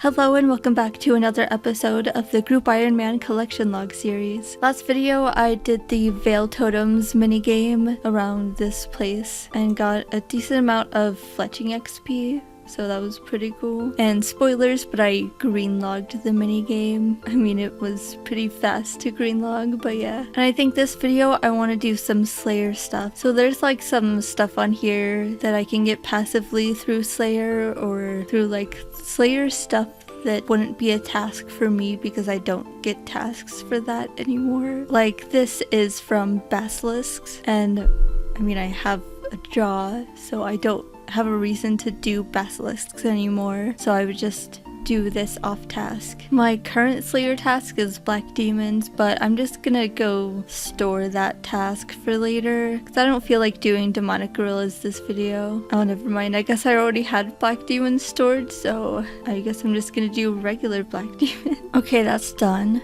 Hello and welcome back to another episode of the Group Ironman collection log series. Last video I did the Veil Totems minigame around this place and got a decent amount of fletching XP, so that was pretty cool. And spoilers, but I green logged the minigame. I mean, it was pretty fast to green log, but yeah. And I think this video I want to do some Slayer stuff. So there's like some stuff on here that I can get passively through Slayer or through like Slayer stuff that wouldn't be a task for me because I don't get tasks for that anymore. Like this is from Basilisks, and I mean I have a jaw, so I don't have a reason to do Basilisks anymore, so I would just do this off task. My current Slayer task is Black Demons, but I'm just gonna go store that task for later because I don't feel like doing Demonic Gorillas this video. Oh, never mind. I guess I already had Black Demons stored, so I guess I'm just gonna do regular Black Demon. Okay, that's done.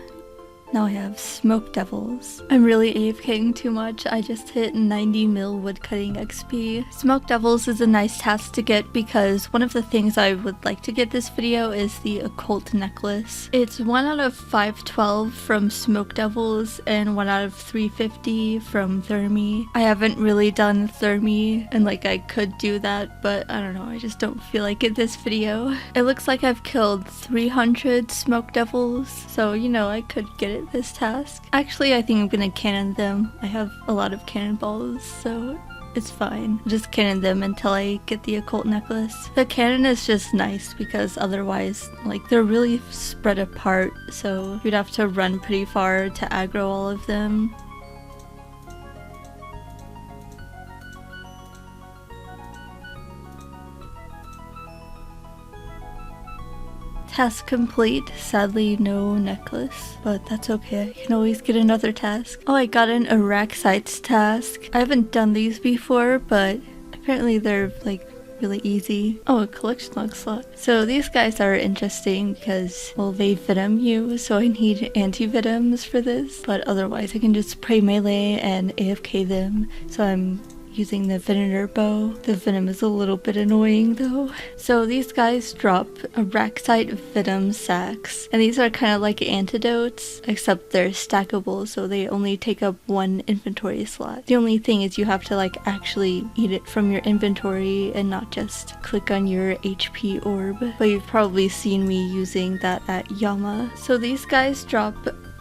Now I have Smoke Devils. I'm really AFKing too much. I just hit 90 mil woodcutting XP. Smoke Devils is a nice task to get because one of the things I would like to get this video is the Occult Necklace. It's 1 out of 512 from Smoke Devils and 1 out of 350 from Thermi. I haven't really done Thermi and like I could do that, but I don't know, I just don't feel like it this video. It looks like I've killed 300 Smoke Devils, so you know I could get it this task. Actually, I think I'm gonna cannon them. I have a lot of cannonballs, so it's fine. Just cannon them until I get the Occult Necklace. The cannon is just nice because otherwise, like, they're really spread apart, so you'd have to run pretty far to aggro all of them. Task complete. Sadly, no necklace, but that's okay. I can always get another task. Oh, I got an Araxites task. I haven't done these before, but apparently they're like really easy. Oh, a collection log slot. So these guys are interesting because, well, they venom you, so I need anti-venoms for this, but otherwise I can just spray melee and AFK them, so I'm using the Venenator bow. The venom is a little bit annoying though. So these guys drop Araxite venom sacks, and these are kind of like antidotes, except they're stackable, so they only take up 1 inventory slot. The only thing is you have to like actually eat it from your inventory and not just click on your HP orb, but you've probably seen me using that at Yama. So these guys drop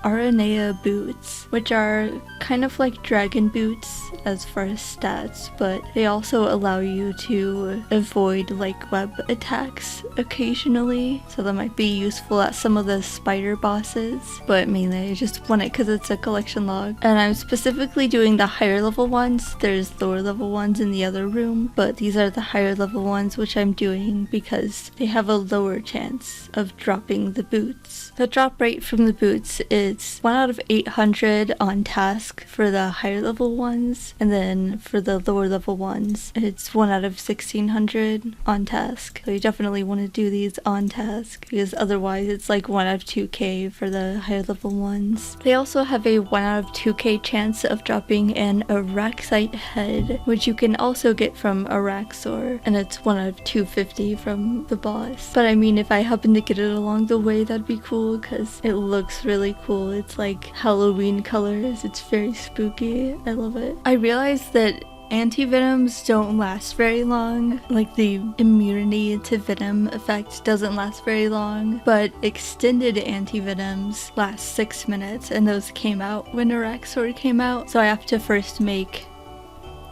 Aranea boots, which are kind of like dragon boots as far as stats, but they also allow you to avoid like web attacks occasionally, so that might be useful at some of the spider bosses, but mainly I just want it because it's a collection log. And I'm specifically doing the higher level ones. There's lower level ones in the other room, but these are the higher level ones which I'm doing because they have a lower chance of dropping the boots. The drop rate from the boots is 1 out of 800 on task for the higher level ones, and then for the lower level ones it's 1 out of 1600 on task. So you definitely want to do these on task because otherwise it's like 1 out of 2k for the higher level ones. They also have a 1 out of 2k chance of dropping an Araxite head, which you can also get from Araxor, and it's 1 out of 250 from the boss. But I mean, if I happen to get it along the way, that'd be cool because it looks really cool. It's like Halloween colors. It's very spooky. I love it. I realized that anti-venoms don't last very long. Like the immunity to venom effect doesn't last very long, but extended anti-venoms last 6 minutes, and those came out when Araxor came out. So I have to first make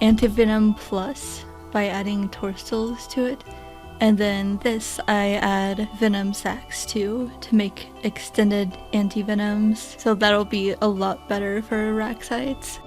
anti-venom plus by adding torsals to it. And then this I add venom sacks to make extended anti-venoms, so that'll be a lot better for Araxites.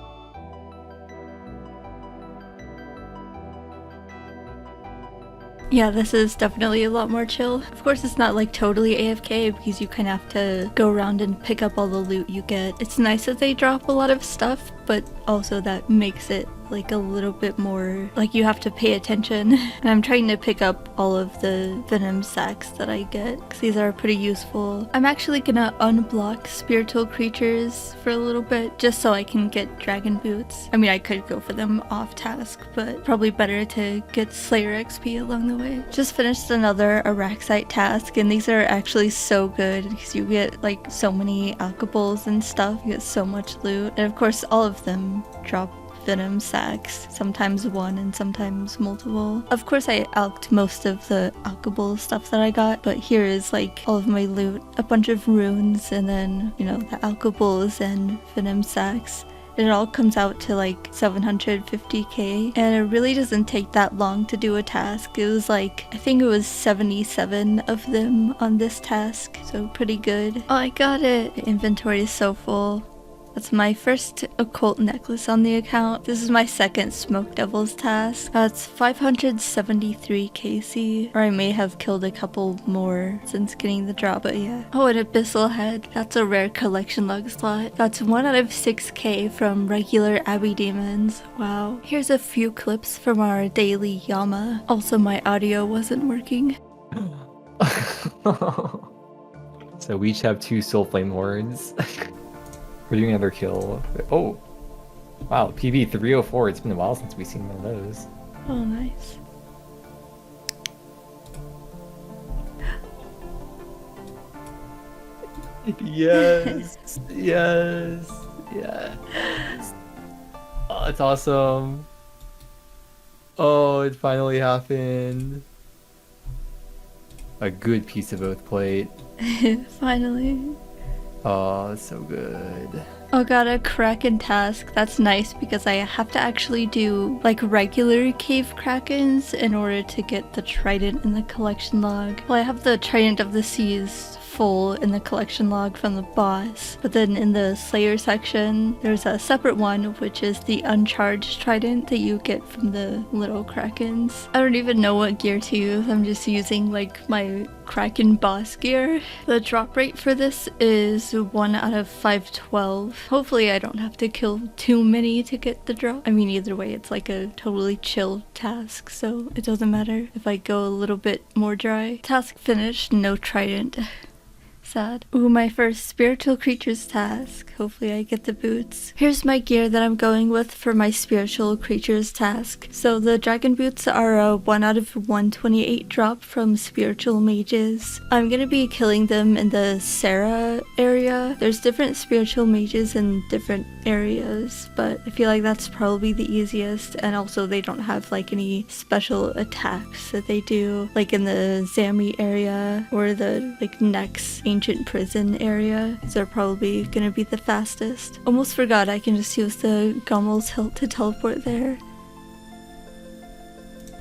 Yeah, this is definitely a lot more chill. Of course, it's not like totally AFK because you kind of have to go around and pick up all the loot you get. It's nice that they drop a lot of stuff, but also that makes it like a little bit more, like you have to pay attention. And I'm trying to pick up all of the venom sacks that I get because these are pretty useful. I'm actually gonna unblock spiritual creatures for a little bit just so I can get dragon boots. I mean, I could go for them off task, but probably better to get Slayer XP along the way. Just finished another Araxite task, and these are actually so good because you get like so many alkables and stuff. You get so much loot, and of course all of them drop venom sacks, sometimes one and sometimes multiple. Of course I alked most of the alkable stuff that I got, but here is like all of my loot, a bunch of runes, and then, you know, the alkables and venom sacks. It all comes out to like 750k, and it really doesn't take that long to do a task. It was like, I think it was 77 of them on this task, so pretty good. Oh, I got it! The inventory is so full. That's my first occult necklace on the account. This is my second Smoke Devils task. That's 573 KC, or I may have killed a couple more since getting the drop, but yeah. Oh, an Abyssal Head. That's a rare collection log slot. That's 1 out of 6k from regular Abbey Demons. Wow. Here's a few clips from our daily Yama. Also, my audio wasn't working. So we each have 2 Soul Flame Horns. We're doing another kill. Oh! Wow, PV 304. It's been a while since we've seen one of those. Oh, nice. Yes! Yes! Yes! Oh, it's awesome! Oh, it finally happened! A good piece of Oath Plate. Finally. Oh, that's so good. Oh, got a Kraken task. That's nice because I have to actually do like regular cave Krakens in order to get the Trident in the collection log. Well, I have the Trident of the Seas full in the collection log from the boss, but then in the Slayer section there's a separate one which is the uncharged Trident that you get from the little Krakens. I don't even know what gear to use. I'm just using like my Kraken boss gear. The drop rate for this is 1 out of 512. Hopefully I don't have to kill too many to get the drop. I mean, either way it's like a totally chill task, so it doesn't matter if I go a little bit more dry. Task finished, no Trident. Sad. Ooh, my first spiritual creatures task. Hopefully I get the boots. Here's my gear that I'm going with for my spiritual creatures task. So the dragon boots are a 1 out of 128 drop from spiritual mages. I'm gonna be killing them in the Sarah area. There's different spiritual mages in different areas, but I feel like that's probably the easiest, and also they don't have like any special attacks that they do, like in the Zami area or the like next ancient prison area. These are probably gonna be the fastest. Almost forgot I can just use the Gommel's Hilt to teleport there.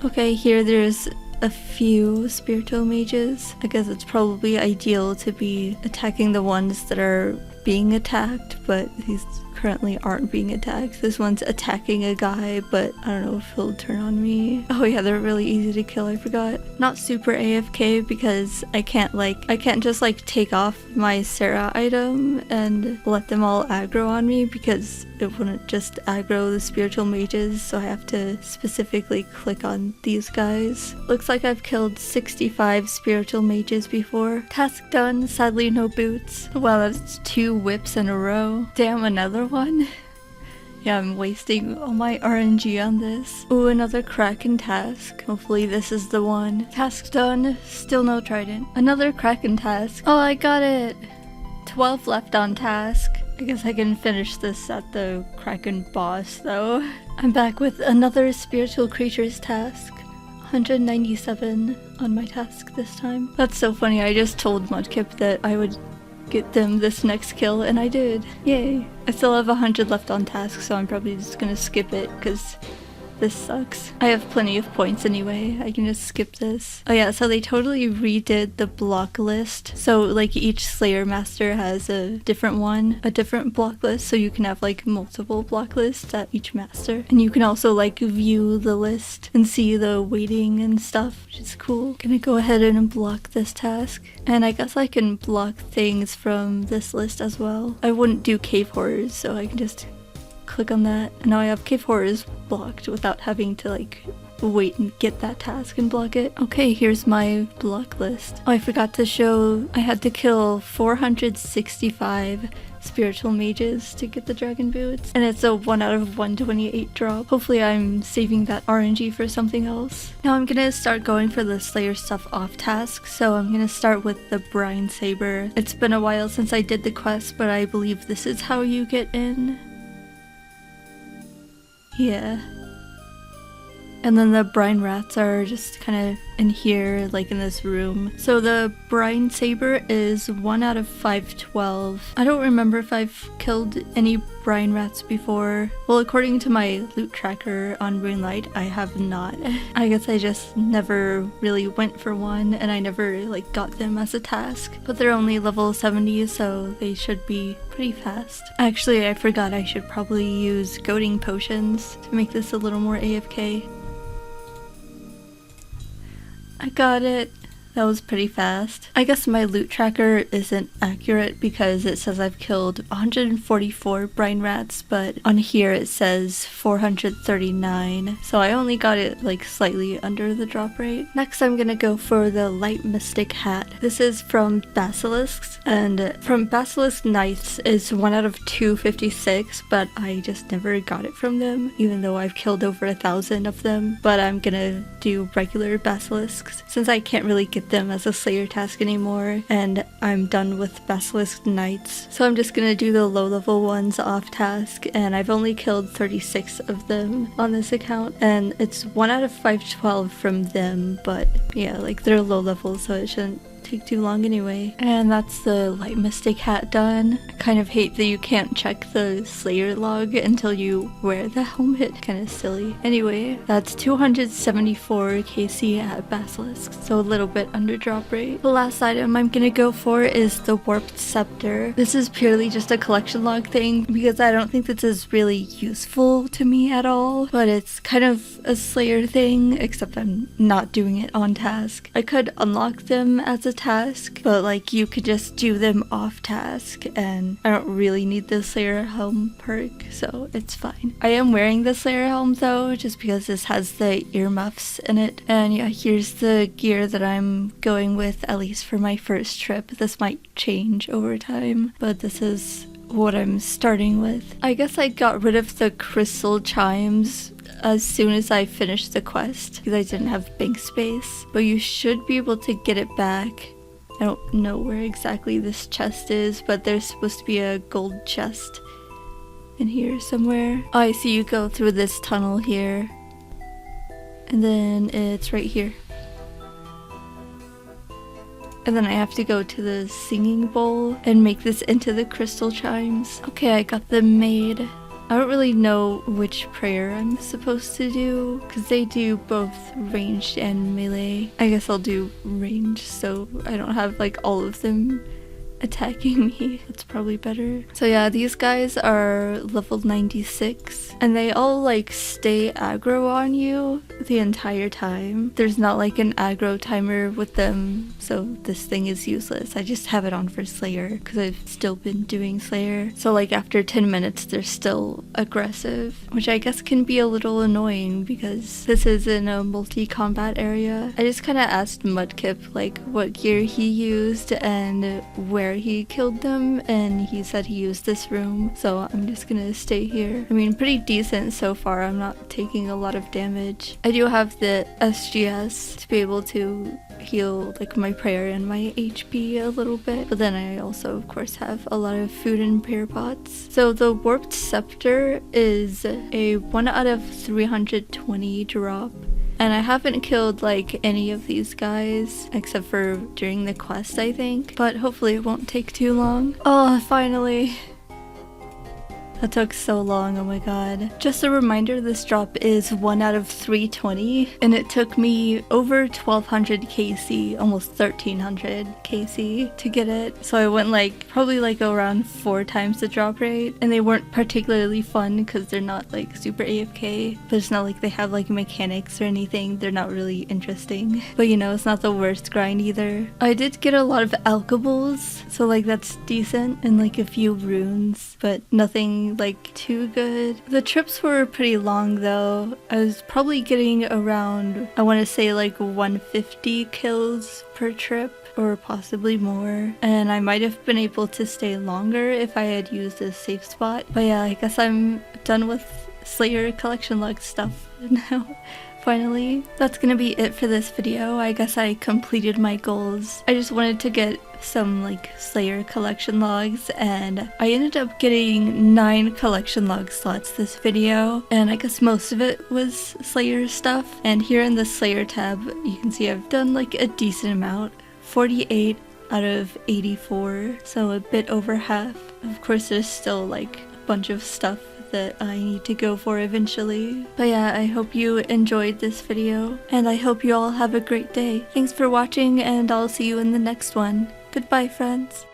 Okay, here there's a few spiritual mages. I guess it's probably ideal to be attacking the ones that are being attacked, but these currently aren't being attacked. This one's attacking a guy, but I don't know if he'll turn on me. Oh yeah, they're really easy to kill, I forgot. Not super AFK because I can't just like take off my Sarah item and let them all aggro on me, because it wouldn't just aggro the spiritual mages, so I have to specifically click on these guys. Looks like I've killed 65 spiritual mages before. Task done, sadly no boots. Wow, that's 2 whips in a row. Damn, another one? Yeah, I'm wasting all my RNG on this. Ooh, another Kraken task. Hopefully this is the one. Task done, still no Trident. Another Kraken task. Oh, I got it! 12 left on task. I guess I can finish this at the Kraken boss though. I'm back with another spiritual creatures task. 197 on my task this time. That's so funny, I just told Mudkip that I would get them this next kill, and I did. Yay. I still have 100 left on task, so I'm probably just gonna skip it because this sucks. I have plenty of points anyway. I can just skip this. Oh yeah, so they totally redid the block list. So like each Slayer Master has a different one, a different block list, so you can have like multiple block lists at each master. And you can also like view the list and see the weighting and stuff, which is cool. Gonna go ahead and block this task. And I guess I can block things from this list as well. I wouldn't do cave horrors, so I can just click on that. And now I have Cave Horrors blocked without having to like wait and get that task and block it. Okay, here's my block list. Oh, I forgot to show I had to kill 465 spiritual mages to get the dragon boots, and it's a 1 out of 128 drop. Hopefully I'm saving that RNG for something else. Now I'm gonna start going for the Slayer stuff off task, so I'm gonna start with the Brine Saber. It's been a while since I did the quest, but I believe this is how you get in. Yeah. And then the brine rats are just kind of in here, like in this room. So the Brine Saber is 1 out of 512. I don't remember if I've killed any brine rats before. Well, according to my loot tracker on Runelight, I have not. I guess I just never really went for one, and I never like got them as a task. But they're only level 70, so they should be pretty fast. Actually, I forgot I should probably use goading potions to make this a little more AFK. I got it. That was pretty fast. I guess my loot tracker isn't accurate because it says I've killed 144 brine rats, but on here it says 439. So I only got it like slightly under the drop rate. Next I'm gonna go for the Light Mystic Hat. This is from Basilisks, and from Basilisk Knights is 1 out of 256, but I just never got it from them, even though I've killed over 1,000 of them. But I'm gonna do regular Basilisks since I can't really get them as a Slayer task anymore, and I'm done with Basilisk Knights. So I'm just gonna do the low level ones off task, and I've only killed 36 of them on this account, and it's 1 out of 512 from them, but yeah, like they're low level, so it shouldn't take too long anyway. And that's the Light Mystic Hat done. I kind of hate that you can't check the Slayer log until you wear the helmet. Kind of silly. Anyway, that's 274 KC at Basilisk, so a little bit under drop rate. The last item I'm gonna go for is the Warped Scepter. This is purely just a collection log thing because I don't think this is really useful to me at all, but it's kind of a Slayer thing, except I'm not doing it on task. I could unlock them as a task, but like you could just do them off task, and I don't really need the Slayer helm perk, so it's fine. I am wearing the Slayer helm though, just because this has the earmuffs in it. And yeah, here's the gear that I'm going with, at least for my first trip. This might change over time, but this is what I'm starting with. I guess I got rid of the crystal chimes as soon as I finished the quest because I didn't have bank space, but you should be able to get it back. I don't know where exactly this chest is, but there's supposed to be a gold chest in here somewhere. Oh, I see you go through this tunnel here, and then it's right here. And then I have to go to the singing bowl and make this into the crystal chimes. Okay, I got them made. I don't really know which prayer I'm supposed to do because they do both ranged and melee. I guess I'll do ranged so I don't have like all of them attacking me. That's probably better. So yeah, these guys are level 96 and they all like stay aggro on you the entire time. There's not like an aggro timer with them, so this thing is useless. I just have it on for Slayer because I've still been doing Slayer. So like after 10 minutes they're still aggressive, which I guess can be a little annoying because this is in a multi-combat area. I just kind of asked Mudkip like what gear he used and where he killed them, and he said he used this room, so I'm just gonna stay here. I mean, pretty decent so far. I'm not taking a lot of damage. I do have the SGS to be able to heal like my prayer and my HP a little bit, but then I also of course have a lot of food and prayer pots. So the Warped Scepter is a 1 out of 320 drop. And I haven't killed like any of these guys except for during the quest, I think. But hopefully it won't take too long. Oh, finally. That took so long, oh my god. Just a reminder, this drop is 1 out of 320, and it took me over 1200 KC, almost 1300 KC to get it. So I went like, probably like around 4 times the drop rate, and they weren't particularly fun because they're not like super AFK, but it's not like they have like mechanics or anything. They're not really interesting. But you know, it's not the worst grind either. I did get a lot of alchables, so like that's decent, and like a few runes, but nothing doing like too good. The trips were pretty long though. I was probably getting around, I want to say like 150 kills per trip, or possibly more, and I might have been able to stay longer if I had used a safe spot. But yeah, I guess I'm done with Slayer collection log stuff now. Finally, that's gonna be it for this video. I guess I completed my goals. I just wanted to get some like Slayer collection logs, and I ended up getting 9 collection log slots this video, and I guess most of it was Slayer stuff. And here in the Slayer tab, you can see I've done like a decent amount. 48 out of 84, so a bit over half. Of course, there's still like a bunch of stuff that I need to go for eventually. But yeah, I hope you enjoyed this video, and I hope you all have a great day. Thanks for watching, and I'll see you in the next one. Goodbye, friends.